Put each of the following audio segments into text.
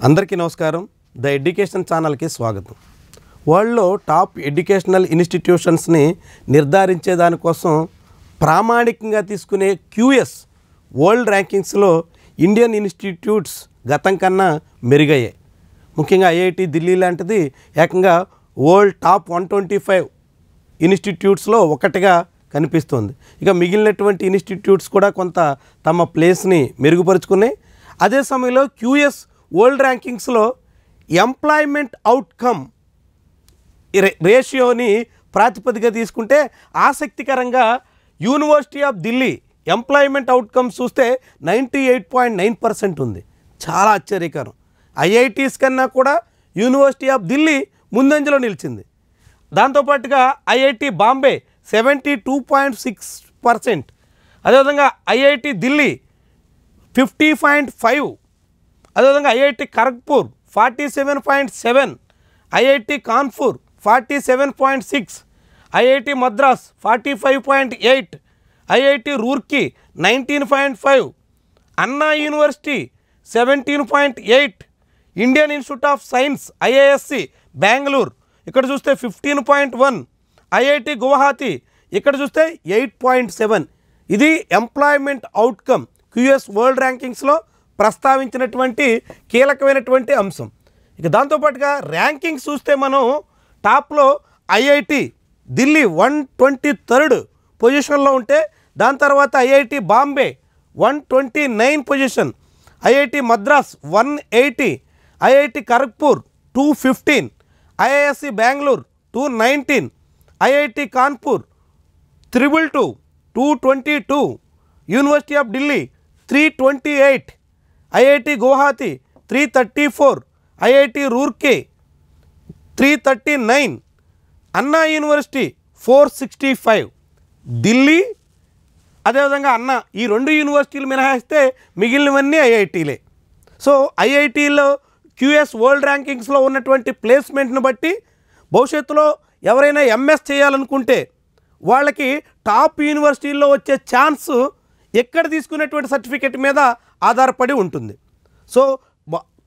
అందరికీ నమస్కారం. The education ఛానల్కి స్వాగతం. వరల్డ్లో టాప్ ఎడ్యుకేషనల్ ఇన్స్టిట్యూషన్స్ని నిర్ధారించే దానికోసం ప్రామాణికంగా తీసుకునే QS వరల్డ్ ర్యాంకింగ్స్లో ఇండియన్ ఇన్స్టిట్యూట్స్ గతం కన్నా మెరుగయ్యాయి. ముఖ్యంగా IIT ఢిల్లీ లాంటిది ఏకంగా వరల్డ్ టాప్ 125 ఇన్స్టిట్యూట్స్లో ఒకటిగా కనిపిస్తుంది. ఇక మిగిలినటువంటి ఇన్స్టిట్యూట్స్ కూడా కొంత తమ ప్లేస్ని మెరుగుపరుచుకున్నాయి. అదే సమయంలో QS వరల్డ్ ర్యాంకింగ్స్లో ఎంప్లాయ్మెంట్ అవుట్కమ్ రేషియోని ప్రాతిపదిక తీసుకుంటే ఆసక్తికరంగా university of Delhi employment outcomes చూస్తే 98.9% ఉంది. చాలా ఆశ్చర్యకరం. IITs కన్నా కూడా యూనివర్సిటీ ఆఫ్ ఢిల్లీ ముందంజలో నిలిచింది. దాంతోపాటుగా IIT బాంబే 72.6%, అదేవిధంగా IIT ఢిల్లీ 50.5%, అదేవిధంగా IIT Kharagpur 47.7%, IIT Kanpur 47.6%, IIT Madras 45.8%, IIT Roorkee 19.5%, అన్నా university 17.8%, Indian institute of science IISc Bengaluru ఇక్కడ చూస్తే 15.1%, IIT గువాహతి ఇక్కడ చూస్తే 8.7%. ఇది ఎంప్లాయ్మెంట్ అవుట్కమ్ QS వరల్డ్ ర్యాంకింగ్స్లో ప్రస్తావించినటువంటి కీలకమైనటువంటి అంశం. ఇక దాంతోపాటుగా ర్యాంకింగ్స్ చూస్తే మనం టాప్లో IIT ఢిల్లీ 123rd పొజిషన్లో ఉంటే దాని తర్వాత IIT Bombay 129 position, IIT Madras 180, IIT Kharagpur 215, IISc Bengaluru 219, IIT Kanpur 222, university of Delhi 328, IIT Guwahati 334, IIT Roorkee 339, అన్నా యూనివర్సిటీ 465. ఢిల్లీ అదేవిధంగా అన్నా ఈ రెండు యూనివర్సిటీలు మినహాయిస్తే మిగిలినవన్నీ IITలే. సో IITలో QS వరల్డ్ ర్యాంకింగ్స్లో ఉన్నటువంటి ప్లేస్మెంట్ని బట్టి భవిష్యత్తులో ఎవరైనా MS చేయాలనుకుంటే వాళ్ళకి టాప్ యూనివర్సిటీల్లో వచ్చే ఛాన్స్ ఎక్కడ తీసుకునేటువంటి సర్టిఫికెట్ మీద ఆధారపడి ఉంటుంది. సో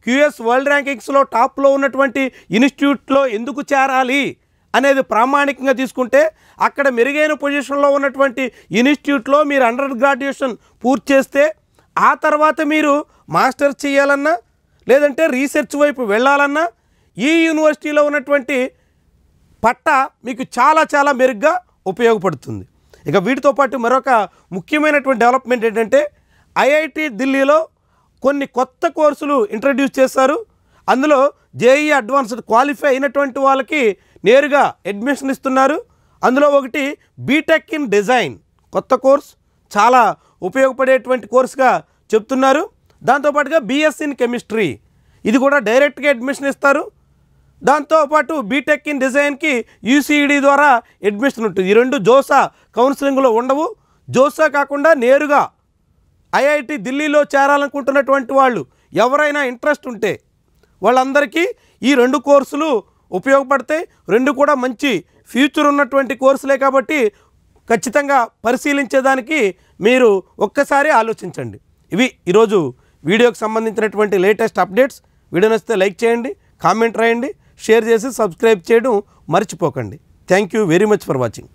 QS వరల్డ్ ర్యాంకింగ్స్లో టాప్లో ఉన్నటువంటి ఇన్స్టిట్యూట్లో ఎందుకు చేరాలి అనేది ప్రామాణికంగా తీసుకుంటే అక్కడ మెరుగైన పొజిషన్లో ఉన్నటువంటి ఇన్స్టిట్యూట్లో మీరు అండర్ గ్రాడ్యుయేషన్ పూర్తి చేస్తే ఆ తర్వాత మీరు మాస్టర్స్ చేయాలన్నా లేదంటే రీసెర్చ్ వైపు వెళ్ళాలన్నా ఈ యూనివర్సిటీలో ఉన్నటువంటి పట్టా మీకు చాలా మెరుగ్గా ఉపయోగపడుతుంది. ఇక వీటితో పాటు మరొక ముఖ్యమైనటువంటి డెవలప్మెంట్ ఏంటంటే IIT ఢిల్లీలో కొన్ని కొత్త కోర్సులు ఇంట్రడ్యూస్ చేశారు. అందులో JEE అడ్వాన్స్డ్ క్వాలిఫై అయినటువంటి వాళ్ళకి నేరుగా అడ్మిషన్ ఇస్తున్నారు. అందులో ఒకటి బీటెక్ ఇన్ డిజైన్ కొత్త కోర్స్, చాలా ఉపయోగపడేటువంటి కోర్సుగా చెప్తున్నారు. దాంతోపాటుగా BSc ఇన్ కెమిస్ట్రీ ఇది కూడా డైరెక్ట్గా అడ్మిషన్ ఇస్తారు. దాంతోపాటు బీటెక్ ఇన్ డిజైన్కి UCED ద్వారా అడ్మిషన్ ఉంటుంది. ఈ రెండు జోసా కౌన్సిలింగ్లో ఉండవు. జోసా కాకుండా నేరుగా IIT ఢిల్లీలో చేరాలనుకుంటున్నటువంటి వాళ్ళు ఎవరైనా ఇంట్రెస్ట్ ఉంటే వాళ్ళందరికీ ఈ రెండు కోర్సులు ఉపయోగపడతాయి. రెండు కూడా మంచి ఫ్యూచర్ ఉన్నటువంటి కోర్సులే కాబట్టి ఖచ్చితంగా పరిశీలించేదానికి మీరు ఒక్కసారి ఆలోచించండి. ఇవి ఈరోజు వీడియోకి సంబంధించినటువంటి లేటెస్ట్ అప్డేట్స్. వీడియో నచ్చితే లైక్ చేయండి, కామెంట్ రాయండి, షేర్ చేసి సబ్స్క్రైబ్ చేయడం మర్చిపోకండి. Thank you very much for watching.